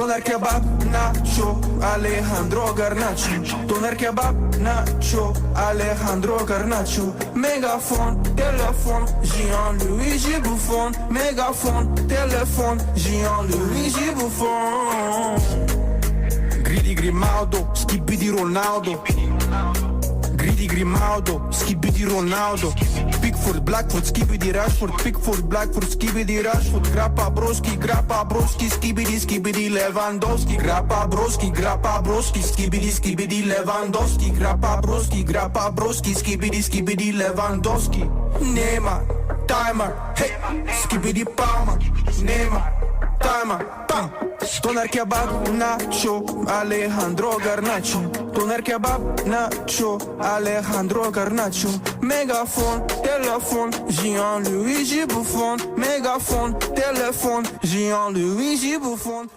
Toner kebab, nacho, Alejandro Garnacho. Toner kebab, nacho, Alejandro Garnacho. Mégaphone, téléphone, Jean-Louis Bouffon. Mégaphone, téléphone, Jean-Louis Bouffon. Gridi Grimaldo, skibidi Ronaldo. Gridi Grimaldo, skibidi Ronaldo. Pickford, Blackford, skibidi Rashford. Pickford, Blackford, skibidi Rashford. Grappa broski, skibidi Lewandowski. Grappa broski, skibidi Lewandowski. Grappa broski, skibidi Lewandowski. Neymar, timer, hey, skibidi Palmer. Neymar, timer, bam. Toner kebab, nacho, Alejandro Garnacho. Toner kebab, nacho, Alejandro Garnacho. Mégaphone, téléphone, Jean-Louis Bouffon. Mégaphone, téléphone, Jean-Louis Bouffon.